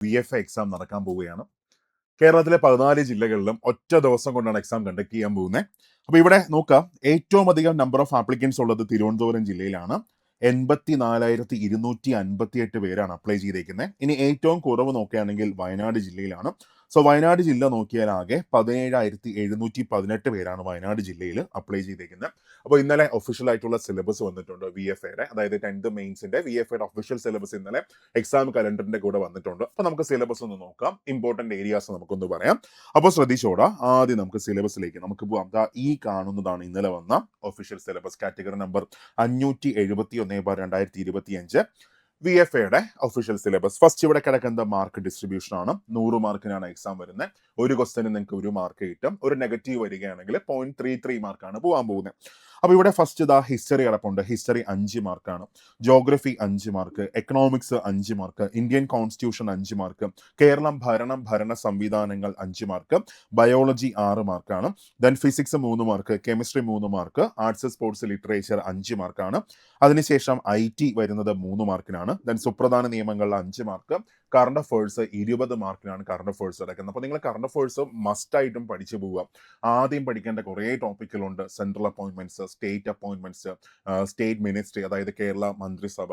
VFA exam നടക്കാൻ പോവുകയാണ്. കേരളത്തിലെ 14 ജില്ലകളിലും ഒറ്റ ദിവസം കൊണ്ടാണ് എക്സാം കണ്ടക്ട് ചെയ്യാൻ പോകുന്നത്. അപ്പോൾ ഇവിടെ നോക്കാം, ഏറ്റവും അധികം നമ്പർ ഓഫ് ആപ്ലിക്കൻസ് ഉള്ളത് തിരുവനന്തപുരം ജില്ലയിലാണ്. 84,258 പേരാണ് അപ്ലൈ ചെയ്തേക്കുന്നത്. ഇനി ഏറ്റവും കുറവ് നോക്കുകയാണെങ്കിൽ വയനാട് ജില്ലയിലാണ്. സോ വയനാട് ജില്ല നോക്കിയാൽ ആകെ 17,718 പേരാണ് വയനാട് ജില്ലയിൽ അപ്ലൈ ചെയ്തേക്കുന്നത്. അപ്പോൾ ഇന്നലെ ഒഫീഷ്യൽ ആയിട്ടുള്ള സിലബസ് വന്നിട്ടുണ്ട് VFAയുടെ, അതായത് 10th മെയിൻസിന്റെ VFAയുടെ ഒഫീഷ്യൽ സിലബസ് ഇന്നലെ എക്സാം കലണ്ടറിന്റെ കൂടെ വന്നിട്ടുണ്ട്. അപ്പോൾ നമുക്ക് സിലബസ് ഒന്ന് നോക്കാം, ഇമ്പോർട്ടന്റ് ഏരിയാസ് നമുക്കൊന്ന് പറയാം. അപ്പോൾ ശ്രദ്ധിച്ചോടാ, ആദ്യം നമുക്ക് സിലബസിലേക്ക് നമുക്ക് പോവാം. ഈ കാണുന്നതാണ് ഇന്നലെ വന്ന ഒഫീഷ്യൽ സിലബസ്, കാറ്റഗറി നമ്പർ 571/2025 VFAയുടെ ഒഫീഷ്യൽ സിലബസ്. ഫസ്റ്റ് ഇവിടെ കിടക്കുന്ന മാർക്ക് ഡിസ്ട്രിബ്യൂഷൻ ആണ്. 100 മാർക്കിനാണ് എക്സാം വരുന്നത്. ഒരു ക്വസ്റ്റ്യന് നിങ്ങൾക്ക് 1 മാർക്ക് കിട്ടും. ഒരു നെഗറ്റീവ് വരികയാണെങ്കിൽ 0.33 മാർക്കാണ് പോകാൻ പോകുന്നത്. അപ്പോൾ ഇവിടെ ഫസ്റ്റ് ഹിസ്റ്ററി കിടപ്പുണ്ട്. ഹിസ്റ്ററി 5 മാർക്കാണ്. Geography 5 mark, economics 5 mark, Indian constitution 5 mark, Kerala ഭരണ സംവിധാനങ്ങൾ 5 മാർക്ക്, ബയോളജി 6 മാർക്കാണ്. Then physics 3 mark, chemistry 3 mark, arts sports literature 5 മാർക്കാണ്. അതിനുശേഷം IT വരുന്നത് 3 മാർക്കിനാണ്. ദെൻ സുപ്രധാന നിയമങ്ങൾ 5 മാർക്ക്, കറണ്ട് അഫേഴ്സ് 20 മാർക്കിനാണ് കറണ്ട് അഫേഴ്സ് കിടക്കുന്നത്. അപ്പോൾ നിങ്ങൾ കറണ്ട് അഫേഴ്സ് മസ്റ്റ് ആയിട്ടും പഠിച്ചു പോവുക. ആദ്യം പഠിക്കേണ്ട കുറേ ടോപ്പിക്കുകളുണ്ട്. Central appointments, state appointments, state ministry, അതായത് കേരള മന്ത്രിസഭ,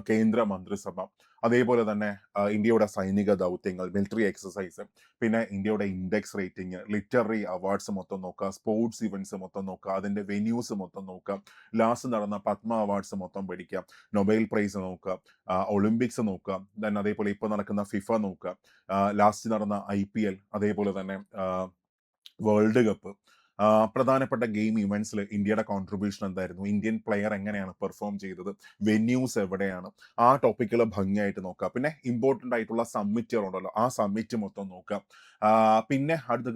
കേന്ദ്ര മന്ത്രിസഭ, അതേപോലെ തന്നെ ഇന്ത്യയുടെ സൈനിക ദൗത്യങ്ങൾ, മിലിറ്ററി എക്സസൈസ്, പിന്നെ ഇന്ത്യയുടെ ഇൻഡെക്സ് റേറ്റിംഗ്, ലിറ്റററി അവാർഡ്സ് മൊത്തം നോക്കുക, സ്പോർട്സ് ഇവന്റ്സ് മൊത്തം നോക്കുക, അതിന്റെ വെന്യൂസ് മൊത്തം നോക്കുക, ലാസ്റ്റ് നടന്ന പത്മ അവാർഡ്സ് മൊത്തം പഠിക്കുക, നൊബേൽ പ്രൈസ് നോക്കുക, ഒളിമ്പിക്സ് നോക്കുക, ദെൻ അതേപോലെ ഇപ്പോൾ നടക്കുന്ന ഫിഫ നോക്കുക, ലാസ്റ്റ് നടന്ന IPL, അതേപോലെ തന്നെ വേൾഡ് കപ്പ്, പ്രധാനപ്പെട്ട ഗെയിം ഇവന്റ്സിൽ ഇന്ത്യയുടെ കോൺട്രിബ്യൂഷൻ എന്തായിരുന്നു, ഇന്ത്യൻ പ്ലെയർ എങ്ങനെയാണ് പെർഫോം ചെയ്തത്, വെന്യൂസ് എവിടെയാണ്, ആ ടോപ്പിക്കുകൾ ഭംഗിയായിട്ട് നോക്കുക. പിന്നെ ഇമ്പോർട്ടൻ്റ് ആയിട്ടുള്ള സമ്മിറ്റുകൾ ഉണ്ടല്ലോ, ആ സമ്മിറ്റ് മൊത്തം നോക്കുക. പിന്നെ അടുത്ത്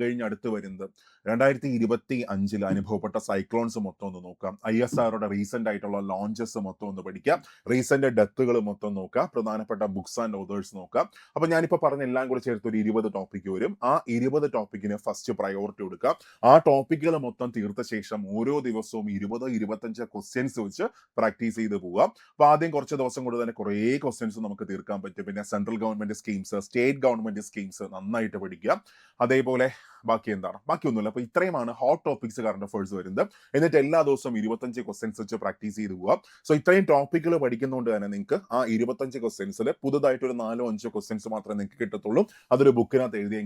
വരുന്നത് 2025 അനുഭവപ്പെട്ട സൈക്ലോൺസ് മൊത്തം ഒന്ന് നോക്കാം. ISROയുടെ റീസെന്റ് ആയിട്ടുള്ള ലോഞ്ചസ് മൊത്തം ഒന്ന് പഠിക്കാം. റീസെന്റ് ഡെത്തുകൾ മൊത്തം നോക്കാം. പ്രധാനപ്പെട്ട ബുക്സ് ആൻഡ് ഓതേഴ്സ് നോക്കാം. അപ്പൊ ഞാനിപ്പോൾ പറഞ്ഞ എല്ലാം കൂടി ചേർത്ത് ഒരു 20 ടോപ്പിക്ക് വരും. ആ 20 ടോപ്പിക്കിന് ഫസ്റ്റ് പ്രയോറിറ്റി കൊടുക്കുക. ആ ടോപ്പിക്കുകൾ മൊത്തം തീർത്ത ശേഷം ഓരോ ദിവസവും 20-25 ക്വസ്റ്റ്യൻസ് വെച്ച് പ്രാക്ടീസ് ചെയ്ത് പോവാം. അപ്പൊ ആദ്യം കുറച്ച് ദിവസം കൊണ്ട് തന്നെ കുറേ ക്വസ്റ്റ്യൻസ് നമുക്ക് തീർക്കാൻ പറ്റും. പിന്നെ central government schemes, state government schemes നന്നായിട്ട് പഠിക്കുക. അതേപോലെ ബാക്കിയൊന്നുമില്ല. അപ്പൊ ഇത്രയുമാണ് ഹോട്ട് ടോപ്പിക്സ് കറണ്ട് അഫേഴ്സ് വരുന്നത്. എന്നിട്ട് എല്ലാ ദിവസവും 25 ക്വസ്റ്റ്യൻസ് വെച്ച് പ്രാക്ടീസ് ചെയ്ത് പോവാം. സോ ഇത്രയും ടോപ്പിക്കുകൾ പഠിക്കുന്നതുകൊണ്ട് തന്നെ നിങ്ങൾക്ക് ആ 25 ക്വസ്റ്റ്യൻസിൽ പുതുതായിട്ട് ഒരു 4-5 ക്വസ്റ്റ്യൻസ് മാത്രമേ നിങ്ങൾക്ക് കിട്ടത്തുള്ളൂ. അതൊരു ബുക്കിനകത്ത് എഴുതി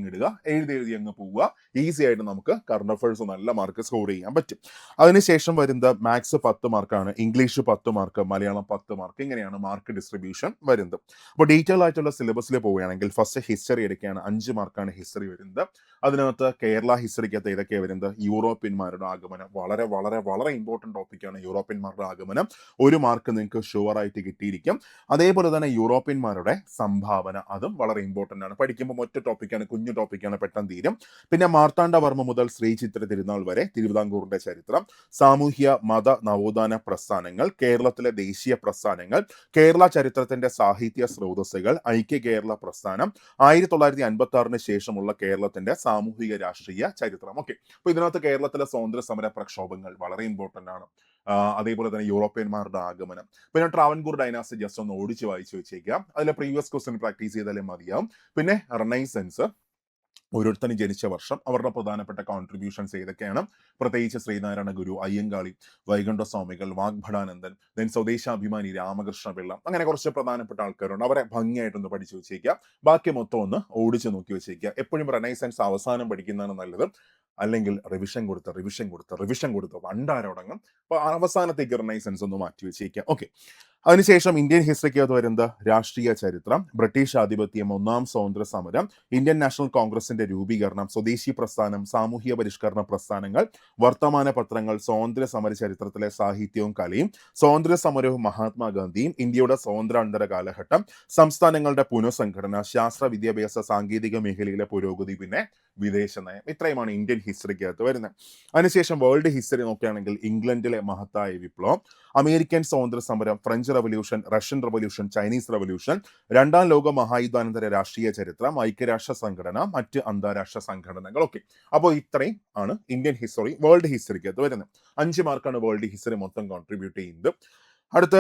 അങ്ങ് പോവുക. ഈസി ആയിട്ട് നമുക്ക് കറണ്ട് അഫേഴ്സ് നല്ല മാർക്ക് സ്കോർ ചെയ്യാൻ പറ്റും. അതിനുശേഷം വരുന്നത് മാത്സ് 10 മാർക്കാണ്, ഇംഗ്ലീഷ് 10 മാർക്ക്, മലയാളം 10 മാർക്ക്. ഇങ്ങനെയാണ് മാർക്ക് ഡിസ്ട്രിബ്യൂഷൻ വരുന്നത്. അപ്പോൾ ഡീറ്റെയിൽ ആയിട്ടുള്ള സിലബസിൽ പോവുകയാണെങ്കിൽ ഫസ്റ്റ് ഹിസ്റ്ററി എടുക്കുകയാണ്. 5 മാർക്കാണ് ഹിസ്റ്ററി വരുന്നത്. അതിനകത്ത് കേരള ഹിസ്റ്ററിക്കകത്ത് ഏതൊക്കെയാണ് വരുന്നത്, യൂറോപ്യന്മാരുടെ ആഗമനം. വളരെ വളരെ വളരെ ഇമ്പോർട്ടന്റ് ടോപ്പിക്കാണ് യൂറോപ്യന്മാരുടെ ആഗമനം. 1 മാർക്ക് നിങ്ങൾക്ക് ഷുവർ ആയിട്ട് കിട്ടിയിരിക്കും. അതേപോലെ തന്നെ യൂറോപ്യന്മാരുടെ സംഭാവന, അതും വളരെ ഇമ്പോർട്ടന്റ് ആണ്. പഠിക്കുമ്പോൾ ഒറ്റ ടോപ്പിക്കാണ്, കുഞ്ഞു ടോപ്പിക്കാണ്, പെട്ടെന്ന് തീരും. പിന്നെ മാർത്താണ്ഡവർമ്മ മുതൽ ശ്രീ ചിത്ര തിരുനാൾ വരെ തിരുവിതാംകൂറിന്റെ ചരിത്രം, സാമൂഹ്യ മത നവോത്ഥാന പ്രസ്ഥാനങ്ങൾ, കേരളത്തിലെ ദേശീയ പ്രസ്ഥാനങ്ങൾ, കേരള ചരിത്രത്തിന്റെ സാഹിത്യ സ്രോതസ്സുകൾ, ഐക്യ കേരള പ്രസ്ഥാനം, 1956 ശേഷമുള്ള കേരളത്തിന്റെ സാമൂഹിക രാഷ്ട്രീയ ചരിത്രം. ഓക്കെ, അപ്പൊ ഇതിനകത്ത് കേരളത്തിലെ സ്വാതന്ത്ര്യ സമര പ്രക്ഷോഭങ്ങൾ വളരെ ഇമ്പോർട്ടന്റ് ആണ്. അതേപോലെ തന്നെ യൂറോപ്യന്മാരുടെ ആഗമനം, പിന്നെ ട്രാവൻകൂർ ഡൈനാസ്റ്റി ജസ്റ്റ് ഒന്ന് ഓടിച്ച് വായിച്ചു വെച്ചേക്കാം. അതിലെ പ്രീവിയസ് ക്വസ്റ്റ്യൻ പ്രാക്ടീസ് ചെയ്താലേ മതിയാവും. പിന്നെ റിനൈസൻസ്, ഓരോരുത്തരും ജനിച്ച വർഷം, അവരുടെ പ്രധാനപ്പെട്ട കോൺട്രിബ്യൂഷൻസ് ഏതൊക്കെയാണ്, പ്രത്യേകിച്ച് ശ്രീനാരായണ ഗുരു, അയ്യങ്കാളി, വൈകുണ്ഠസ്വാമികൾ, വാഗ്ഭടാനന്ദൻ, ദെൻ സ്വദേശാഭിമാനി രാമകൃഷ്ണ പിള്ള, അങ്ങനെ കുറച്ച് പ്രധാനപ്പെട്ട ആൾക്കാരുണ്ട്. അവരെ ഭംഗിയായിട്ടൊന്ന് പഠിച്ചു വെച്ചേക്കുക. ബാക്കി മൊത്തം ഒന്ന് ഓടിച്ച് നോക്കി വെച്ചേക്കുക. എപ്പോഴും റെനൈസൻസ് അവസാനം പഠിക്കുന്നതാണ് നല്ലത്. അല്ലെങ്കിൽ റിവിഷൻ കൊടുത്ത് വണ്ടാരോടങ്ങും. അപ്പൊ അവസാനത്തേക്ക് റിനൈസൻസ് ഒന്ന് മാറ്റി വെച്ചേക്കുക. ഓക്കെ, അതിനുശേഷം ഇന്ത്യൻ ഹിസ്റ്ററിക്കകത്ത് വരുന്നത് രാഷ്ട്രീയ ചരിത്രം, ബ്രിട്ടീഷ് ആധിപത്യം, 1ാം സ്വാതന്ത്ര്യ സമരം, ഇന്ത്യൻ നാഷണൽ കോൺഗ്രസിന്റെ രൂപീകരണം, സ്വദേശി പ്രസ്ഥാനം, സാമൂഹ്യ പരിഷ്കരണ പ്രസ്ഥാനങ്ങൾ, വർത്തമാന പത്രങ്ങൾ, സ്വാതന്ത്ര്യ സമര ചരിത്രത്തിലെ സാഹിത്യവും കലയും, സ്വാതന്ത്ര്യ സമരവും മഹാത്മാഗാന്ധിയും, ഇന്ത്യയുടെ സ്വാതന്ത്ര്യാനന്തര കാലഘട്ടം, സംസ്ഥാനങ്ങളുടെ പുനഃസംഘടന, ശാസ്ത്ര വിദ്യാഭ്യാസ സാങ്കേതിക മേഖലയിലെ പുരോഗതി, പിന്നെ വിദേശ നയം. ഇത്രയുമാണ് ഇന്ത്യൻ ഹിസ്റ്ററിക്കകത്ത് വരുന്നത്. അതിനുശേഷം വേൾഡ് ഹിസ്റ്ററി നോക്കുകയാണെങ്കിൽ ഇംഗ്ലണ്ടിലെ മഹത്തായ വിപ്ലവം, അമേരിക്കൻ സ്വാതന്ത്ര്യ സമരം, French revolution, Russian revolution, Chinese revolution, 2ാം ലോക മഹായുദ്ധാനന്തര രാഷ്ട്രീയ ചരിത്രം, ഐക്യരാഷ്ട്ര സംഘടന, മറ്റ് അന്താരാഷ്ട്ര സംഘടനകൾ. ഓക്കെ, അപ്പോൾ ഇത്രയും ആണ് ഇന്ത്യൻ ഹിസ്റ്ററി വേൾഡ് ഹിസ്റ്ററിക്കകത്ത് വരുന്നത്. 5 മാർക്കാണ് വേൾഡ് ഹിസ്റ്ററി മൊത്തം കോൺട്രിബ്യൂട്ട് ചെയ്യുന്നത്. അടുത്ത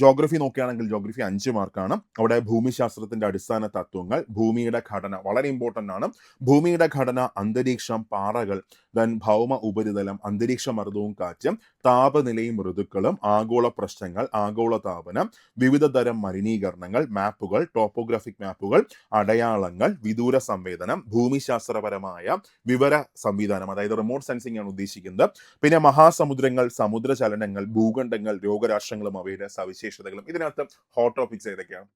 ജോഗ്രഫി നോക്കുകയാണെങ്കിൽ ജോഗ്രഫി 5 മാർക്കാണ്. അവിടെ ഭൂമിശാസ്ത്രത്തിന്റെ അടിസ്ഥാന തത്വങ്ങൾ, ഭൂമിയുടെ ഘടന വളരെ ഇമ്പോർട്ടന്റ് ആണ്. ഭൂമിയുടെ ഘടന, അന്തരീക്ഷം, പാറകൾ, ദെൻ ഭൗമ ഉപരിതലം, അന്തരീക്ഷ മർദ്ദവും കാറ്റും, താപനിലയും ഋതുക്കളും, ആഗോള പ്രശ്നങ്ങൾ, ആഗോള താപനം, വിവിധ തരം മലിനീകരണങ്ങൾ, മാപ്പുകൾ, ടോപ്പോഗ്രാഫിക് മാപ്പുകൾ, അടയാളങ്ങൾ, വിദൂര സംവേദനം, ഭൂമിശാസ്ത്രപരമായ വിവര സംവിധാനം, അതായത് റിമോട്ട് സെൻസിംഗ് ആണ് ഉദ്ദേശിക്കുന്നത്. പിന്നെ മഹാസമുദ്രങ്ങൾ, സമുദ്രചലനങ്ങൾ, ഭൂഖണ്ഡങ്ങൾ, രോഗരാഷ്ട്രങ്ങളും അവയുടെ സവിശേഷതകളും. ഇതിനകത്ത് ഹോട്ട് ടോപ്പിക്സ് ഏതൊക്കെയാണ്?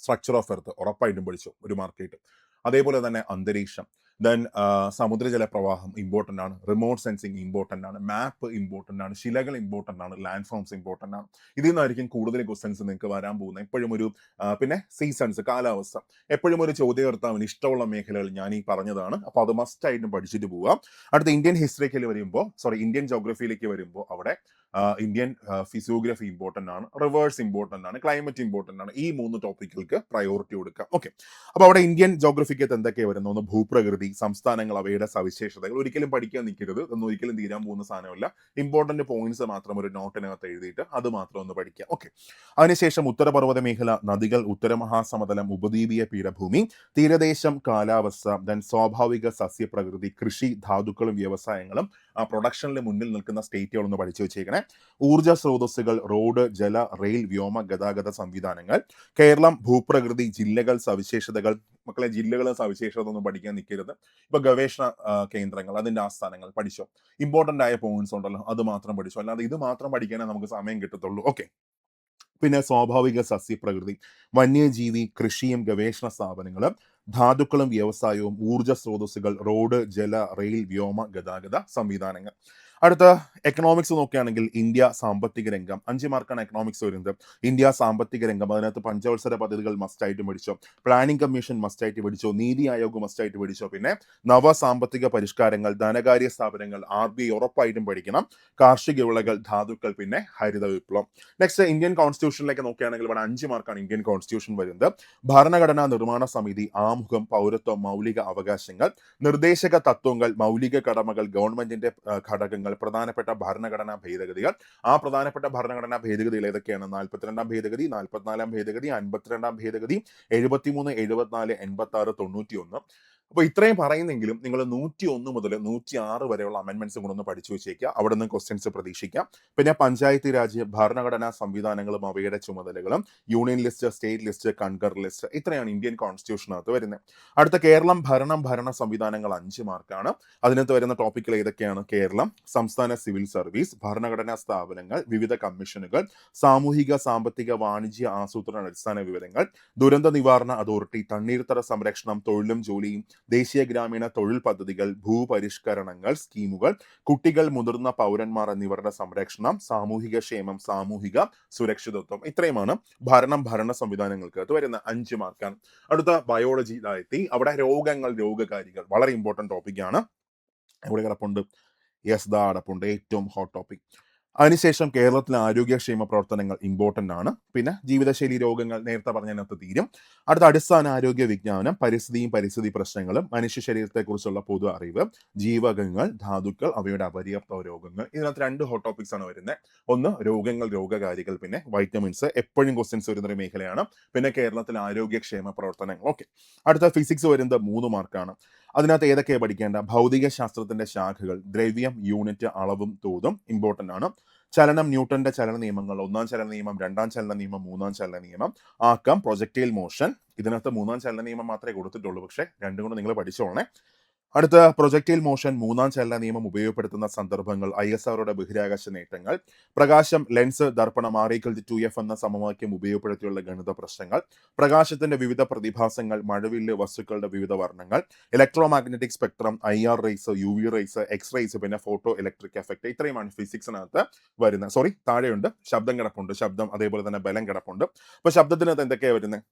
സ്ട്രക്ചർ ഓഫ് എർത്ത് ഉറപ്പായിട്ടും പഠിച്ചു, ഒരു മാർക്ക് കിട്ടും. അതേപോലെ തന്നെ അന്തരീക്ഷം, ദെൻ സമുദ്രജല പ്രവാഹം ഇമ്പോർട്ടൻ്റ് ആണ്, റിമോട്ട് സെൻസിങ് ഇമ്പോർട്ടൻ്റ് ആണ്, മാപ്പ് ഇമ്പോർട്ടൻ്റ് ആണ്, ശിലകൾ ഇമ്പോർട്ടൻ്റ് ആണ്, ലാൻഡ് ഫോംസ് ഇമ്പോർട്ടൻ്റ് ആണ്. ഇതിൽ നിന്നായിരിക്കും കൂടുതൽ ക്വസ്റ്റൻസ് നിങ്ങൾക്ക് വരാൻ പോകുന്നത്. എപ്പോഴും ഒരു പിന്നെ സീസൺസ്, കാലാവസ്ഥ, എപ്പോഴും ഒരു ചോദ്യകർത്താവിന് ഇഷ്ടമുള്ള മേഖലകൾ ഞാൻ ഈ പറഞ്ഞതാണ്. അപ്പോൾ അത് മസ്റ്റ് ആയിട്ടും പഠിച്ചിട്ട് പോവാം. അടുത്ത ഇന്ത്യൻ ഹിസ്റ്ററിക്കൽ വരുമ്പോൾ, ഇന്ത്യൻ ജോഗ്രഫിയിലേക്ക് വരുമ്പോൾ അവിടെ ഇന്ത്യൻ ഫിസിയോഗ്രഫി ഇമ്പോർട്ടൻ്റ് ആണ്, റിവേഴ്സ് ഇമ്പോർട്ടൻ്റ് ആണ്, ക്ലൈമറ്റ് ഇമ്പോർട്ടൻ്റ് ആണ്. ഈ 3 ടോപ്പിക്കുകൾക്ക് പ്രയോറിറ്റി കൊടുക്കാം. ഓക്കെ, അപ്പോൾ അവിടെ ഇന്ത്യൻ ജോഗ്രഫിക്കകത്ത് എന്തൊക്കെ വരുന്നു? ഒന്ന് ഭൂപ്രകൃതി, സംസ്ഥാനങ്ങൾ, അവയുടെ സവിശേഷതകൾ. ഒരിക്കലും പഠിക്കാൻ നിൽക്കരുത്, ഒന്നും ഒരിക്കലും തീരാൻ പോകുന്ന സാധനമല്ല. ഇമ്പോർട്ടന്റ് പോയിന്റ്സ് മാത്രം ഒരു നോട്ടിനകത്ത് എഴുതിയിട്ട് അത് മാത്രം ഒന്ന് പഠിക്കാം. ഓക്കെ, അതിനുശേഷം ഉത്തരപർവ്വത മേഖല, നദികൾ, ഉത്തരമഹാസമതലം, ഉപദ്വീപീയ പീഠഭൂമി, തീരദേശം, കാലാവസ്ഥ, ദെൻ സ്വാഭാവിക സസ്യപ്രകൃതി, കൃഷി, ധാതുക്കളും വ്യവസായങ്ങളും, പ്രൊഡക്ഷനിൽ മുന്നിൽ നിൽക്കുന്ന സ്റ്റേറ്റുകളൊന്ന് പഠിച്ചു വെച്ചേക്കണേ. ഊർജ സ്രോതസ്സുകൾ, റോഡ്, ജല, റെയിൽ, വ്യോമ ഗതാഗത സംവിധാനങ്ങൾ, കേരളം, ഭൂപ്രകൃതി, ജില്ലകൾ, സവിശേഷതകൾ. മക്കളെ, ജില്ലകളും സവിശേഷത ഒന്നും പഠിക്കാൻ നിൽക്കരുത്. ഇപ്പൊ ഗവേഷണ കേന്ദ്രങ്ങൾ, അതിന്റെ ആസ്ഥാനങ്ങൾ പഠിച്ചോ. ഇമ്പോർട്ടന്റ് ആയ പോയിന്റ്സ് ഉണ്ടല്ലോ, അത് മാത്രം പഠിച്ചോ. അല്ലാതെ ഇത് മാത്രം പഠിക്കാനേ നമുക്ക് സമയം കിട്ടത്തുള്ളൂ. ഓക്കെ, പിന്നെ സ്വാഭാവിക സസ്യപ്രകൃതി, വന്യജീവി, കൃഷിയും ഗവേഷണ സ്ഥാപനങ്ങളും, ധാതുക്കളും വ്യവസായവും, ഊർജ സ്രോതസ്സുകൾ, റോഡ്, ജല, റെയിൽ, വ്യോമ ഗതാഗത സംവിധാനങ്ങൾ. അടുത്ത എക്കണോമിക്സ് നോക്കുകയാണെങ്കിൽ ഇന്ത്യ സാമ്പത്തിക രംഗം, 5 മാർക്കാണ് എക്കണോമിക്സ് വരുന്നത്. ഇന്ത്യ സാമ്പത്തിക രംഗം, അതിനകത്ത് പഞ്ചവത്സര പദ്ധതികൾ മസ്റ്റ് ആയിട്ട് പഠിച്ചോ, പ്ലാനിംഗ് കമ്മീഷൻ മസ്റ്റ് ആയിട്ട് പഠിച്ചോ, നീതി ആയോഗ് മസ്റ്റ് ആയിട്ട് പഠിച്ചോ, പിന്നെ നവ സാമ്പത്തിക പരിഷ്കാരങ്ങൾ, ധനകാര്യ സ്ഥാപനങ്ങൾ, RBI ഉറപ്പായിട്ടും പഠിക്കണം, കാർഷിക വിളകൾ, ധാതുക്കൾ, പിന്നെ ഹരിത വിപ്ലവം. നെക്സ്റ്റ് ഇന്ത്യൻ കോൺസ്റ്റിറ്റ്യൂഷനിലേക്ക് നോക്കുകയാണെങ്കിൽ ഇവിടെ 5 മാർക്കാണ് ഇന്ത്യൻ കോൺസ്റ്റിറ്റ്യൂഷൻ വരുന്നത്. ഭരണഘടനാ നിർമ്മാണ സമിതി, ആമുഖം, പൗരത്വം, മൗലിക അവകാശങ്ങൾ, നിർദ്ദേശക തത്വങ്ങൾ, മൗലിക കടമകൾ, ഗവൺമെന്റിന്റെ ഘടകങ്ങൾ, പ്രധാനപ്പെട്ട ഭരണഘടനാ ഭേദഗതികൾ. ആ പ്രധാനപ്പെട്ട ഭരണഘടനാ ഭേദഗതികൾ ഏതൊക്കെയാണ്? 42-ാം ഭേദഗതി, 44-ാം ഭേദഗതി, 52-ാം ഭേദഗതി, 73, 74, 86, 91. അപ്പോൾ ഇത്രയും പറയുന്നെങ്കിലും നിങ്ങൾ 101 മുതൽ 106 വരെയുള്ള അമെന്റ്മെന്റ്സ് കൊണ്ടൊന്ന് പഠിച്ചു വെച്ചേക്കുക. അവിടെ നിന്ന് ക്വസ്റ്റ്യൻസ് പ്രതീക്ഷിക്കാം. പിന്നെ പഞ്ചായത്ത് രാജ്, ഭരണഘടനാ സംവിധാനങ്ങളും അവയുടെ ചുമതലകളും, union list, state list, concurrent list. ഇത്രയാണ് ഇന്ത്യൻ കോൺസ്റ്റിറ്റ്യൂഷനകത്ത് വരുന്നത്. അടുത്ത കേരളം, ഭരണ സംവിധാനങ്ങൾ 5 മാർക്കാണ്. അതിനകത്ത് വരുന്ന ടോപ്പിക്കുകൾ ഏതൊക്കെയാണ്? കേരളം, സംസ്ഥാന സിവിൽ സർവീസ്, ഭരണഘടനാ സ്ഥാപനങ്ങൾ, വിവിധ കമ്മീഷനുകൾ, സാമൂഹിക, സാമ്പത്തിക, വാണിജ്യ ആസൂത്രണ അടിസ്ഥാന വിവരങ്ങൾ, ദുരന്ത നിവാരണ അതോറിറ്റി, തണ്ണീർത്തട സംരക്ഷണം, തൊഴിലും ജോലിയും, ദേശീയ ഗ്രാമീണ തൊഴിൽ പദ്ധതികൾ, ഭൂപരിഷ്കരണങ്ങൾ, സ്കീമുകൾ, കുട്ടികൾ, മുതിർന്ന പൗരന്മാർ എന്നിവരുടെ സംരക്ഷണം, സാമൂഹിക ക്ഷേമം, സാമൂഹിക സുരക്ഷിതത്വം. ഇത്രയുമാണ് ഭരണ സംവിധാനങ്ങൾക്ക് വരുന്ന 5 മാർക്കാണ്. അടുത്ത ബയോളജി എത്തി. അവിടെ രോഗങ്ങൾ, രോഗകാരികൾ വളരെ ഇമ്പോർട്ടന്റ് ടോപ്പിക്കാണ്. എവിടെ കിടപ്പുണ്ട്? യെസ്, ദാ അടപ്പുണ്ട്, ഏറ്റവും ഹോട്ട് ടോപ്പിക്. അതിനുശേഷം കേരളത്തിലെ ആരോഗ്യക്ഷേമ പ്രവർത്തനങ്ങൾ ഇമ്പോർട്ടൻ്റ് ആണ്. പിന്നെ ജീവിതശൈലി രോഗങ്ങൾ നേരത്തെ പറഞ്ഞതിനകത്ത് തീരും. അടുത്ത അടിസ്ഥാന ആരോഗ്യ വിജ്ഞാനം, പരിസ്ഥിതിയും പരിസ്ഥിതി പ്രശ്നങ്ങളും, മനുഷ്യ ശരീരത്തെക്കുറിച്ചുള്ള പൊതു അറിവ്, ജീവകങ്ങൾ, ധാതുക്കൾ, അവയുടെ അപര്യാപ്ത രോഗങ്ങൾ. ഇതിനകത്ത് 2 ഹോട്ട് ടോപ്പിക്സ് ആണ് വരുന്നത്. ഒന്ന് രോഗങ്ങൾ, രോഗകാരികൾ, പിന്നെ വൈറ്റമിൻസ്, എപ്പോഴും ക്വസ്റ്റ്യൻസ് വരുന്ന ഒരു മേഖലയാണ്. പിന്നെ കേരളത്തിലെ ആരോഗ്യക്ഷേമ പ്രവർത്തനങ്ങൾ. ഓക്കെ, അടുത്ത ഫിസിക്സ് വരുന്നത് 3 മാർക്കാണ്. അതിനകത്ത് ഏതൊക്കെയാണ് പഠിക്കേണ്ട? ഭൗതിക ശാസ്ത്രത്തിന്റെ ശാഖകൾ, ദ്രവ്യം, യൂണിറ്റ്, അളവും തോതും ഇമ്പോർട്ടൻ്റ് ആണ്. ചലനം, ന്യൂട്ടന്റെ ചലന നിയമങ്ങൾ, 1-ാം ചലന നിയമം, 2-ാം ചലന നിയമം, 3-ാം ചലന നിയമം. ആക്കം, പ്രൊജക്റ്റൈൽ മോഷൻ. ഇതിനകത്ത് 3-ാം ചലന നിയമം മാത്രമേ കൊടുത്തിട്ടുള്ളൂ, പക്ഷെ രണ്ടും കൂടെ നിങ്ങൾ പഠിച്ചോളണേ. അടുത്ത പ്രൊജക്റ്റൈൽ മോഷൻ, 3-ാം ചലന നിയമം ഉപയോഗപ്പെടുത്തുന്ന സന്ദർഭങ്ങൾ, ISROയുടെ ബഹിരാകാശ നേട്ടങ്ങൾ, പ്രകാശം, ലെൻസ്, ദർപ്പണം, R=2F എന്ന സമവാക്യം ഉപയോഗപ്പെടുത്തിയുള്ള ഗണിത പ്രശ്നങ്ങൾ, പ്രകാശത്തിന്റെ വിവിധ പ്രതിഭാസങ്ങൾ, മഴവില്ല്, വസ്തുക്കളുടെ വിവിധ വർണ്ണങ്ങൾ, electromagnetic spectrum, IR rays, UV rays, X rays, പിന്നെ ഫോട്ടോ ഇലക്ട്രിക് എഫക്ട്. ഇത്രയുമാണ് ഫിസിക്സിനകത്ത് വരുന്നത്. താഴെയുണ്ട് ശബ്ദം കിടപ്പുണ്ട്, ശബ്ദം, അതേപോലെ തന്നെ ബലം കിടപ്പുണ്ട്. അപ്പൊ ശബ്ദത്തിനകത്ത് എന്തൊക്കെയാണ് വരുന്നത്?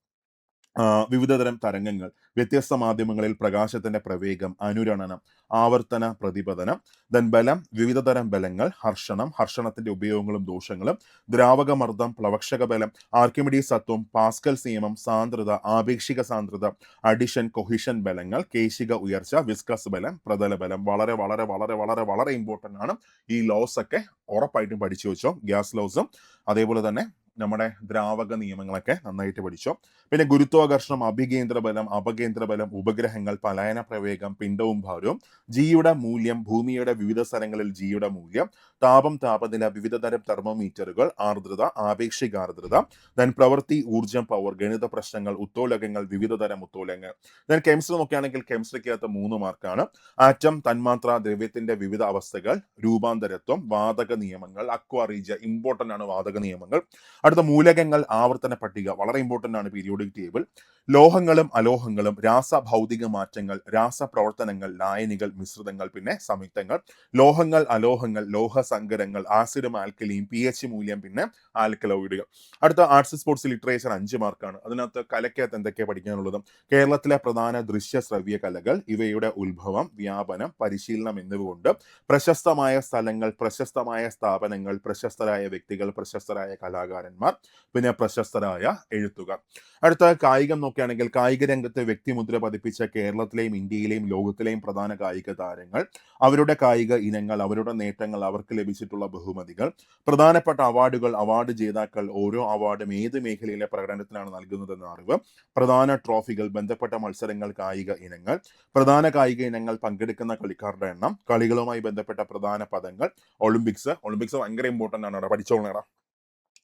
വിവിധതരം തരംഗങ്ങൾ, വ്യത്യസ്ത മാധ്യമങ്ങളിൽ പ്രകാശത്തിന്റെ പ്രവേഗം, അനുരണനം, ആവർത്തന പ്രതിപതനം, ദെൻ ബലം, വിവിധതരം ബലങ്ങൾ, ഹർഷണം, ഹർഷണത്തിന്റെ ഉപയോഗങ്ങളും ദോഷങ്ങളും, ദ്രാവകമർദ്ദം, പ്ലവക്ഷക ബലം, ആർക്കിമിഡീസ് തത്വം, പാസ്കൽസ് നിയമം, സാന്ദ്രത, ആപേക്ഷിക സാന്ദ്രത, അഡിഷൻ, കൊഹിഷൻ ബലങ്ങൾ, കേശിക ഉയർച്ച, വിസ്കസ് ബലം, പ്രതല ബലം. വളരെ വളരെ വളരെ വളരെ വളരെ ഇമ്പോർട്ടൻ്റ് ആണ്. ഈ ലോസ് ഒക്കെ ഉറപ്പായിട്ടും പഠിച്ചു വെച്ചോ. ഗ്യാസ് ലോസും അതേപോലെ തന്നെ നമ്മുടെ ദ്രാവക നിയമങ്ങളൊക്കെ നന്നായിട്ട് പഠിച്ചോ. പിന്നെ ഗുരുത്വാകർഷണം, അഭികേന്ദ്ര ബലം, അപകേന്ദ്ര ബലം, ഉപഗ്രഹങ്ങൾ, പലായന പ്രവേഗം, പിണ്ഡവും ഭാരവും, ജിയുടെ മൂല്യം, ഭൂമിയുടെ വിവിധ സ്ഥലങ്ങളിൽ ജിയുടെ മൂല്യം, താപം, താപനില, വിവിധതരം തെർമോമീറ്ററുകൾ, ആർദ്രത, ആപേക്ഷിക ആർദ്രത, ദെൻ പ്രവൃത്തി, ഊർജം, പവർ, ഗണിത പ്രശ്നങ്ങൾ, ഉത്തോലകങ്ങൾ, വിവിധതരം ഉത്തോലകങ്ങൾ. ദെൻ കെമിസ്ട്രി നോക്കുകയാണെങ്കിൽ കെമിസ്ട്രിക്കകത്ത് 3 മാർക്കാണ്. ആറ്റം, തന്മാത്ര, ദ്രവ്യത്തിന്റെ വിവിധ അവസ്ഥകൾ, രൂപാന്തരത്വം, വാതക നിയമങ്ങൾ, അക്വാ റീജിയ, ഇമ്പോർട്ടൻ്റ് ആണ് വാതക നിയമങ്ങൾ. അടുത്ത മൂലകങ്ങൾ, ആവർത്തന പട്ടിക, വളരെ ഇമ്പോർട്ടൻ്റ് ആണ് പീരിയോഡിക് ടേബിൾ. ലോഹങ്ങളും അലോഹങ്ങളും, രാസഭൗതിക മാറ്റങ്ങൾ, രാസപ്രവർത്തനങ്ങൾ, ലായനികൾ, മിശ്രിതങ്ങൾ, പിന്നെ സംയുക്തങ്ങൾ. ലോഹങ്ങൾ, അലോഹങ്ങൾ, ലോഹസങ്കരങ്ങൾ, ആസിഡും ആൽക്കലിയും, pH മൂല്യം, പിന്നെ ആൽക്കലോയിഡുകൾ. അടുത്ത ആർട്സ് സ്പോർട്സ് ലിറ്ററേച്ചർ 5 മാർക്കാണ്. അതിനകത്ത് കലയ്ക്കകത്ത് എന്തൊക്കെയാണ് പഠിക്കാനുള്ളത്? കേരളത്തിലെ പ്രധാന ദൃശ്യ ശ്രവ്യ കലകൾ, ഇവയുടെ ഉത്ഭവം, വ്യാപനം, പരിശീലനം എന്നിവ കൊണ്ട് പ്രശസ്തമായ സ്ഥലങ്ങൾ, പ്രശസ്തമായ സ്ഥാപനങ്ങൾ, പ്രശസ്തരായ വ്യക്തികൾ, പ്രശസ്തരായ കലാകാരന്മാർ, പിന്നെ പ്രശസ്തരായ എഴുത്തുകാർ. അടുത്ത കായികം നോക്കുകയാണെങ്കിൽ കായിക രംഗത്ത് വ്യക്തിമുദ്ര പതിപ്പിച്ച കേരളത്തിലെയും ഇന്ത്യയിലെയും ലോകത്തിലെയും പ്രധാന കായിക താരങ്ങൾ, അവരുടെ കായിക ഇനങ്ങൾ, അവരുടെ നേട്ടങ്ങൾ, അവർക്ക് ലഭിച്ചിട്ടുള്ള ബഹുമതികൾ, പ്രധാനപ്പെട്ട അവാർഡുകൾ, അവാർഡ് ജേതാക്കൾ, ഓരോ അവാർഡും ഏത് മേഖലയിലെ പ്രകടനത്തിനാണ് നൽകുന്നതെന്ന അറിവ്, പ്രധാന ട്രോഫികൾ, ബന്ധപ്പെട്ട മത്സരങ്ങൾ, കായിക ഇനങ്ങൾ, പ്രധാന കായിക ഇനങ്ങൾ, പങ്കെടുക്കുന്ന കളിക്കാരുടെ എണ്ണം, കളികളുമായി ബന്ധപ്പെട്ട പ്രധാന പദങ്ങൾ, ഒളിമ്പിക്സ് ഭയങ്കര ഇമ്പോർട്ടൻ്റ് ആണ്, പഠിച്ചോളണം.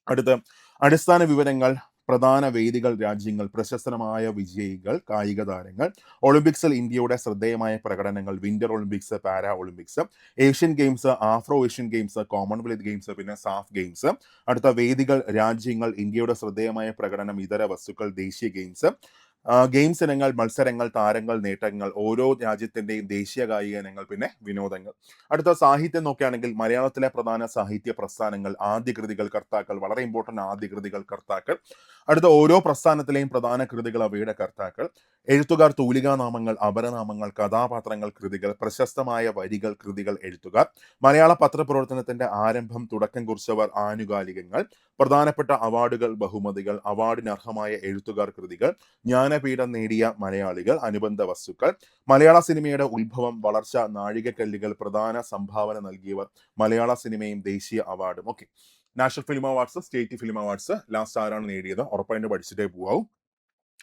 അടുത്ത അടിസ്ഥാന വിവരങ്ങൾ, പ്രധാന വേദികൾ, രാജ്യങ്ങൾ, പ്രശസ്തമായ വിജയികൾ, കായിക താരങ്ങൾ, ഒളിമ്പിക്സിൽ ഇന്ത്യയുടെ ശ്രദ്ധേയമായ പ്രകടനങ്ങൾ, winter Olympics, para Olympics, Asian games, Afro Asian games, Commonwealth games, പിന്നെ സാഫ് ഗെയിംസ്. അടുത്ത വേദികൾ, രാജ്യങ്ങൾ, ഇന്ത്യയുടെ ശ്രദ്ധേയമായ പ്രകടനം, ഇതര വസ്തുക്കൾ, ദേശീയ ഗെയിംസ്, ഗെയിംസ് ഇനങ്ങൾ, മത്സരങ്ങൾ, താരങ്ങൾ, നേട്ടങ്ങൾ, ഓരോ രാജ്യത്തിന്റെയും ദേശീയ കായിക ഇനങ്ങൾ, പിന്നെ വിനോദങ്ങൾ. അടുത്ത സാഹിത്യം നോക്കുകയാണെങ്കിൽ മലയാളത്തിലെ പ്രധാന സാഹിത്യ പ്രസ്ഥാനങ്ങൾ, ആദ്യ കൃതികൾ, കർത്താക്കൾ, വളരെ ഇമ്പോർട്ടൻ്റ്, ആദ്യ കൃതികൾ, കർത്താക്കൾ. അടുത്ത ഓരോ പ്രസ്ഥാനത്തിലെയും പ്രധാന കൃതികൾ, അവയുടെ കർത്താക്കൾ, എഴുത്തുകാർ, തൂലികാനാമങ്ങൾ, അപരനാമങ്ങൾ, കഥാപാത്രങ്ങൾ, കൃതികൾ, പ്രശസ്തമായ വരികൾ, കൃതികൾ, എഴുത്തുകാർ, മലയാള പത്രപ്രവർത്തനത്തിന്റെ ആരംഭം, തുടക്കം കുറിച്ചവർ, ആനുകാലികങ്ങൾ, പ്രധാനപ്പെട്ട അവാർഡുകൾ, ബഹുമതികൾ, അവാർഡിന് അർഹമായ എഴുത്തുകാർ, കൃതികൾ, ജ്ഞാനപീഠം നേടിയ മലയാളികൾ, അനുബന്ധ വസ്തുക്കൾ, മലയാള സിനിമയുടെ ഉത്ഭവം, വളർച്ച, നാഴികക്കല്ലുകൾ, പ്രധാന സംഭാവന നൽകിയവർ, മലയാള സിനിമയും ദേശീയ അവാർഡും. Okay, national film awards, state film awards last ആരാണ് നേടിയത്? ഉറപ്പായിട്ട് പഠിച്ചിട്ടേ പോവാവും.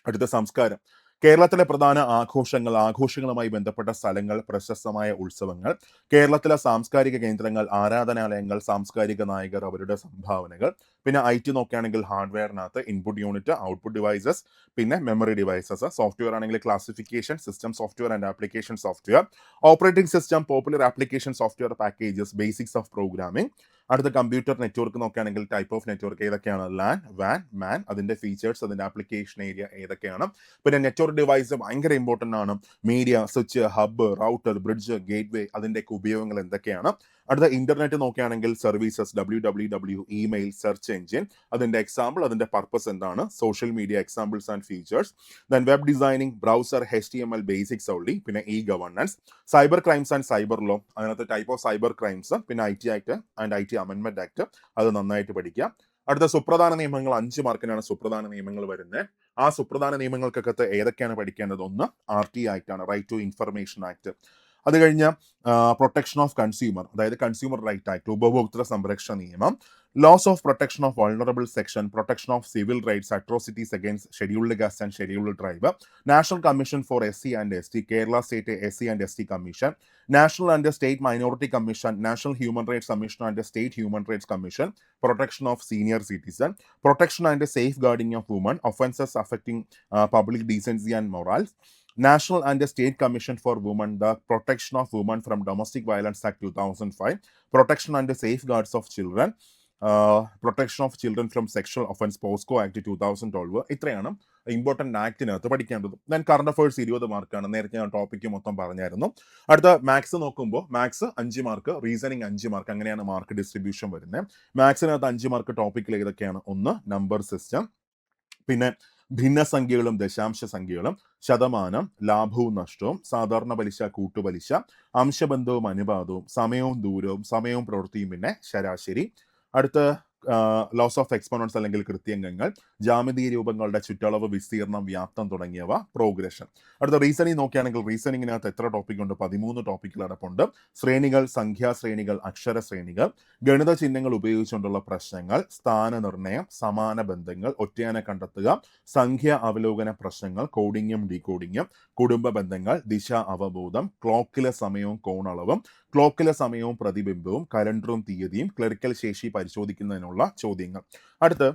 അടുത്ത സംസ്കാരം, കേരളത്തിലെ പ്രധാന ആഘോഷങ്ങൾ, ആഘോഷങ്ങളുമായി ബന്ധപ്പെട്ട സ്ഥലങ്ങൾ, പ്രശസ്തമായ ഉത്സവങ്ങൾ, കേരളത്തിലെ സാംസ്കാരിക കേന്ദ്രങ്ങൾ, ആരാധനാലയങ്ങൾ, സാംസ്കാരിക നായകർ, അവരുടെ സംഭാവനകൾ. പിന്നെ IT നോക്കുകയാണെങ്കിൽ ഹാർഡ്വെയറിനകത്ത് ഇൻപുട്ട് യൂണിറ്റ്, ഔട്ട്പുട്ട് ഡിവൈസസ്, പിന്നെ മെമ്മറി ഡിവൈസസ്. സോഫ്റ്റ്വെയർ ആണെങ്കിൽ classification, system software and application software, operating system, popular application software packages, basics of programming. അടുത്ത കമ്പ്യൂട്ടർ നെറ്റ്വർക്ക് നോക്കുകയാണെങ്കിൽ ടൈപ്പ് ഓഫ് നെറ്റ്വർക്ക് ഏതൊക്കെയാണ്? LAN, WAN, MAN, അതിന്റെ features, അതിന്റെ application area ഏതൊക്കെയാണ്? പിന്നെ network device ഭയങ്കര important ആണ്. Media, switch, hub, router, bridge, gateway, അതിന്റെയൊക്കെ ഉപയോഗങ്ങൾ എന്തൊക്കെയാണ്? അടുത്ത ഇന്റർനെറ്റ് നോക്കുകയാണെങ്കിൽ services, www, email, search engine, അതിന്റെ എക്സാമ്പിൾ, അതിന്റെ പർപ്പസ് എന്താണ്, social media, examples and features, then web designing, browser, HTML basics only, പിന്നെ governance, cyber crimes and cyber law, അതിനകത്ത് ടൈപ്പ് ഓഫ് സൈബർ ക്രൈംസ്, പിന്നെ IT ആക്ട് ആൻഡ് IT അമെൻമെന്റ് act, അത് നന്നായിട്ട് പഠിക്കുക. അടുത്ത സുപ്രധാന നിയമങ്ങൾ, 5 മാർക്കിനാണ് സുപ്രധാന നിയമങ്ങൾ വരുന്നത്. ആ സുപ്രധാന നിയമങ്ങൾക്കകത്ത് ഏതൊക്കെയാണ് പഠിക്കേണ്ടത്? ഒന്ന് RT ആക്ട് ആണ്, റൈറ്റ് ടു ഇൻഫർമേഷൻ ആക്ട്. അത് കഴിഞ്ഞ പ്രൊട്ടക്ഷൻ ഓഫ് കൺസ്യൂമർ, അതായത് കൺസ്യൂമർ റൈറ്റ് ആക്ട്, ഉപഭോക്തൃ സംരക്ഷണ നിയമം, laws of protection of vulnerable section, protection of civil rights, atrocities against scheduled caste and scheduled tribe, national commission for SC and ST, Kerala state SC and ST commission, national and state minority commission, national human rights commission and state human rights commission, protection of senior citizen, protection and safe guarding of woman, offences affecting public decency and Morales, National and State Commission for Women, the Protection of Women from Domestic Violence Act 2005, Protection and Safeguards of Children, Protection of Children from Sexual Offense, POSCO Act 2012. ഇത്രയാണ് important ആക്ടിനകത്ത് പഠിക്കേണ്ടത്. Then current affairs 20 മാർക്കാണ്. നേരത്തെ ഞാൻ topic മൊത്തം പറഞ്ഞായിരുന്നു. അടുത്ത maths നോക്കുമ്പോൾ maths 5 mark, reasoning 5 mark, അങ്ങനെയാണ് മാർക്ക് ഡിസ്ട്രിബ്യൂഷൻ വരുന്നത്. മാത്സിനകത്ത് 5 മാർക്ക് ടോപ്പിക്കിൽ ഏതൊക്കെയാണ്? ഒന്ന് നമ്പർ സിസ്റ്റം, പിന്നെ ഭിന്നസംഖ്യകളും ദശാംശ സംഖ്യകളും, ശതമാനം, ലാഭവും നഷ്ടവും, സാധാരണ പലിശ, കൂട്ടുപലിശ, അംശബന്ധവും അനുപാതവും, സമയവും ദൂരവും, സമയവും പ്രവൃത്തിയും, പിന്നെ ശരാശരി. അടുത്ത ലോസ് ഓഫ് എക്സ്പോണൻസ് അല്ലെങ്കിൽ കൃത്യംഗങ്ങൾ, ജാമിതീയ രൂപങ്ങളുടെ ചുറ്റളവ്, വിസ്തീർണം, വ്യാപ്തം തുടങ്ങിയവ, പ്രോഗ്രഷൻ. അടുത്ത റീസണിങ് നോക്കുകയാണെങ്കിൽ റീസണിങ്ങിനകത്ത് എത്ര ടോപ്പിക് ഉണ്ട്? 13 ടോപ്പിക്കുകൾ അടപ്പുണ്ട്. ശ്രേണികൾ, സംഖ്യാശ്രേണികൾ, അക്ഷര ശ്രേണികൾ, ഗണിത ചിഹ്നങ്ങൾ ഉപയോഗിച്ചുകൊണ്ടുള്ള പ്രശ്നങ്ങൾ, സ്ഥാനനിർണയം, സമാന ബന്ധങ്ങൾ, ഒറ്റയാനെ കണ്ടെത്തുക, സംഖ്യ അവലോകന പ്രശ്നങ്ങൾ, കോഡിങ്ങും ഡീകോഡിങ്ങും, കുടുംബ ബന്ധങ്ങൾ, ദിശ അവബോധം, ക്ലോക്കിലെ സമയവും കോണളവും, ക്ലോക്കിലെ സമയവും പ്രതിബിംബവും, കലണ്ടറും തീയതിയും, ക്ലറിക്കൽ ശേഷി പരിശോധിക്കുന്നതിനുള്ള ചോദ്യങ്ങൾ. അടുത്ത്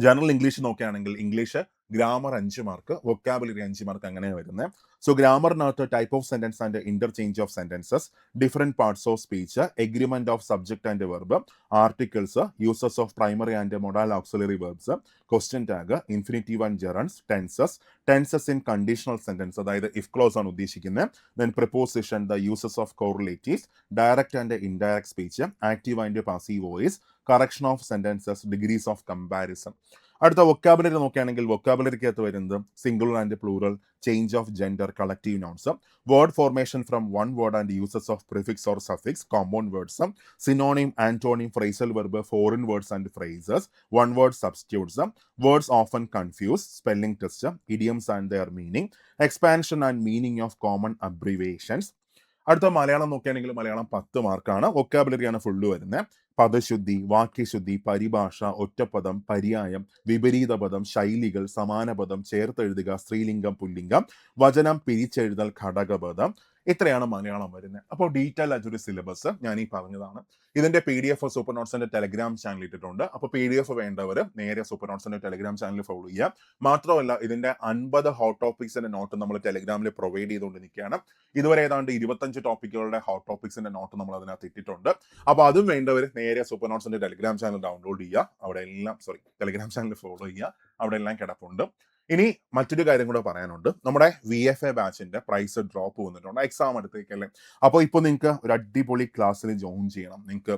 ജനറൽ ഇംഗ്ലീഷ് നോക്കുകയാണെങ്കിൽ English grammar 5 mark, vocabulary 5 mark, അങ്ങനെ വരുന്നത്. സോ ഗ്രാമറിനകത്ത് type of sentence and interchange of sentences, different parts of speech, agreement of subject and verb, articles, uses of primary and modal auxiliary verbs, question tag, infinitive and gerunds, tenses in conditional sentence, അതായത് if clause ആണ് ഉദ്ദേശിക്കുന്നത്, then preposition, the uses of correlatives, direct and indirect speech, active and passive voice, correction of sentences, degrees of comparison. അടുത്ത vocabulary നോക്കുകയാണെങ്കിൽ വൊക്കാബുലറിക്കകത്ത് വരുന്നത് singular and plural, change of gender, collective nouns, word formation from one word and uses of prefix or suffix, compound words, synonym, antonym, phrasal verb, foreign words and phrases, one word substitutes, words often confuse, spelling test, idioms and their meaning, expansion and meaning of common abbreviations. അടുത്ത മലയാളം നോക്കുകയാണെങ്കിൽ മലയാളം 10 മാർക്കാണ്. വൊക്കാബുലറിയാണ് full വരുന്നത്. പദശുദ്ധി, വാക്യശുദ്ധി, പരിഭാഷ, ഒറ്റപ്പദം, പര്യായം, വിപരീത പദം, ശൈലികൾ, സമാനപദം, ചേർത്തെഴുതുക, സ്ത്രീലിംഗം, പുല്ലിംഗം, വചനം, പിരിച്ചെഴുതൽ, ഘടകപദം, ഇത്രയാണ് മലയാളം വരുന്നത്. അപ്പോൾ ഡീറ്റെയിൽ ആയിട്ടൊരു സിലബസ് ഞാൻ ഈ പറഞ്ഞതാണ്. ഇതിന്റെ PDF സൂപ്പർ നോട്ട്സിന്റെ ടെലഗ്രാം ചാനൽ ഇട്ടിട്ടുണ്ട്. അപ്പോൾ PDF വേണ്ടവർ നേരെ സൂപ്പർ നോട്ട്സിന്റെ ടെലഗ്രാം ചാനൽ ഫോളോ ചെയ്യാം. മാത്രമല്ല ഇതിന്റെ 50 ഹോട്ട് ടോപ്പിക്സിന്റെ നോട്ട് നമ്മൾ ടെലഗ്രാമിൽ പ്രൊവൈഡ് ചെയ്തുകൊണ്ട് നിൽക്കുകയാണ്. ഇതുവരെ ഏതാണ്ട് 25 ടോപ്പിക്കുകളുടെ ഹോട്ട് ടോപ്പിക്സിന്റെ നോട്ട് നമ്മൾ അതിനകത്ത് ഇട്ടിട്ടുണ്ട്. അപ്പോൾ അതും വേണ്ടവർ നേരെ സൂപ്പർ നോട്ട്സിന്റെ ടെലഗ്രാം ചാനൽ ഡൗൺലോഡ് ചെയ്യുക. അവിടെ എല്ലാം ടെലഗ്രാം ചാനൽ ഫോളോ ചെയ്യുക. അവിടെ എല്ലാം കിടപ്പുണ്ട്. ഇനി മറ്റൊരു കാര്യം കൂടെ പറയാനുണ്ട്. നമ്മുടെ VFA ബാച്ചിന്റെ പ്രൈസ് ഡ്രോപ്പ് വന്നിട്ടുണ്ട്, എക്സാം അടുത്തേക്കല്ലേ. അപ്പോൾ ഇപ്പോൾ നിങ്ങൾക്ക് ഒരു അടിപൊളി ക്ലാസ്സിൽ ജോയിൻ ചെയ്യണം, നിങ്ങൾക്ക്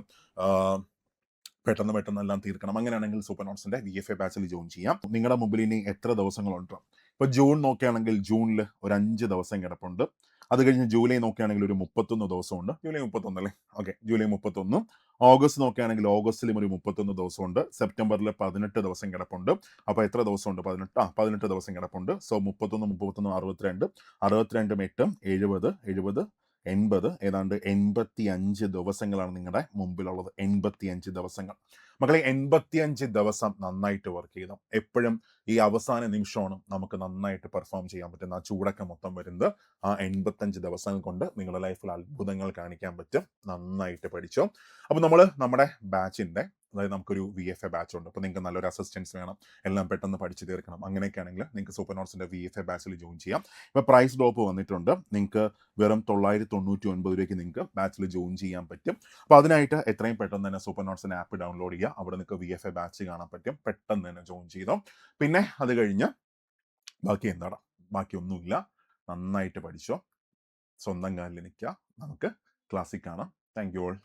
പെട്ടെന്ന് എല്ലാം തീർക്കണം, അങ്ങനെയാണെങ്കിൽ സൂപ്പർ നോട്ട്സിന്റെ VFA ബാച്ചിൽ ജോയിൻ ചെയ്യാം. നിങ്ങളുടെ മുമ്പിൽ ഇനി എത്ര ദിവസങ്ങളുണ്ട്? ഇപ്പോൾ ജൂൺ നോക്കുകയാണെങ്കിൽ ജൂണിൽ ഒരു 5 ദിവസം കിടപ്പുണ്ട്. അത് കഴിഞ്ഞ് ജൂലൈ നോക്കുകയാണെങ്കിൽ ഒരു 31 ദിവസമുണ്ട്. ജൂലൈ 31 അല്ലേ? Okay, July 31. ഓഗസ്റ്റ് നോക്കുകയാണെങ്കിൽ ഓഗസ്റ്റിലും ഒരു 31 ദിവസമുണ്ട്. സെപ്റ്റംബറിൽ 18 ദിവസം കിടപ്പുണ്ട്. അപ്പോൾ എത്ര ദിവസമുണ്ട്? 18 ദിവസം കിടപ്പുണ്ട്. സോ 31, 62, 62 8 70, 70, 80, ഏതാണ്ട് 85 ദിവസങ്ങളാണ് നിങ്ങളുടെ മുമ്പിലുള്ളത്. 85 ദിവസങ്ങൾ മക്കളെ. 85 ദിവസം നന്നായിട്ട് വർക്ക് ചെയ്തു. എപ്പോഴും ഈ അവസാന നിമിഷമാണ് നമുക്ക് നന്നായിട്ട് പെർഫോം ചെയ്യാൻ പറ്റുന്ന. ആ ചൂടൊക്കെ മൊത്തം വരുന്നത് ആ 85 ദിവസങ്ങൾ കൊണ്ട് നിങ്ങളുടെ ലൈഫിൽ അത്ഭുതങ്ങൾ കാണിക്കാൻ പറ്റും. നന്നായിട്ട് പഠിച്ചോ. അപ്പോൾ നമ്മൾ നമ്മുടെ ബാച്ചിന്റെ, അതായത് നമുക്കൊരു VFA ബാച്ച് ഉണ്ട്. അപ്പോൾ നിങ്ങൾക്ക് നല്ലൊരു അസിസ്റ്റൻസ് വേണം, എല്ലാം പെട്ടെന്ന് പഠിച്ചു തീർക്കണം, അങ്ങനെയൊക്കെ ആണെങ്കിൽ നിങ്ങൾക്ക് സൂപ്പർ നോട്ട്സിന്റെ VFA ബാച്ചിൽ ജോയിൻ ചെയ്യാം. ഇപ്പോൾ പ്രൈസ് ഡ്രോപ്പ് വന്നിട്ടുണ്ട്. നിങ്ങൾക്ക് വെറും 999 രൂപയ്ക്ക് നിങ്ങൾക്ക് ബാച്ചിൽ ജോയിൻ ചെയ്യാൻ പറ്റും. അപ്പോൾ അതിനായിട്ട് എത്രയും പെട്ടെന്ന് തന്നെ സൂപ്പർ നോട്ട്സിന്റെ ആപ്പ് ഡൗൺലോഡ് ചെയ്യുക. അവിടെ നിങ്ങൾക്ക് VFA ബാച്ച് കാണാൻ പറ്റും. പെട്ടെന്ന് തന്നെ ജോയിൻ ചെയ്തോ. പിന്നെ അത് കഴിഞ്ഞ് ബാക്കി എന്താണ്? ബാക്കിയൊന്നുമില്ല. നന്നായിട്ട് പഠിച്ചോ, സ്വന്തം കാലിൽ നിൽക്കുക. നമുക്ക് ക്ലാസ്സിൽ കാണാം. Thank you all.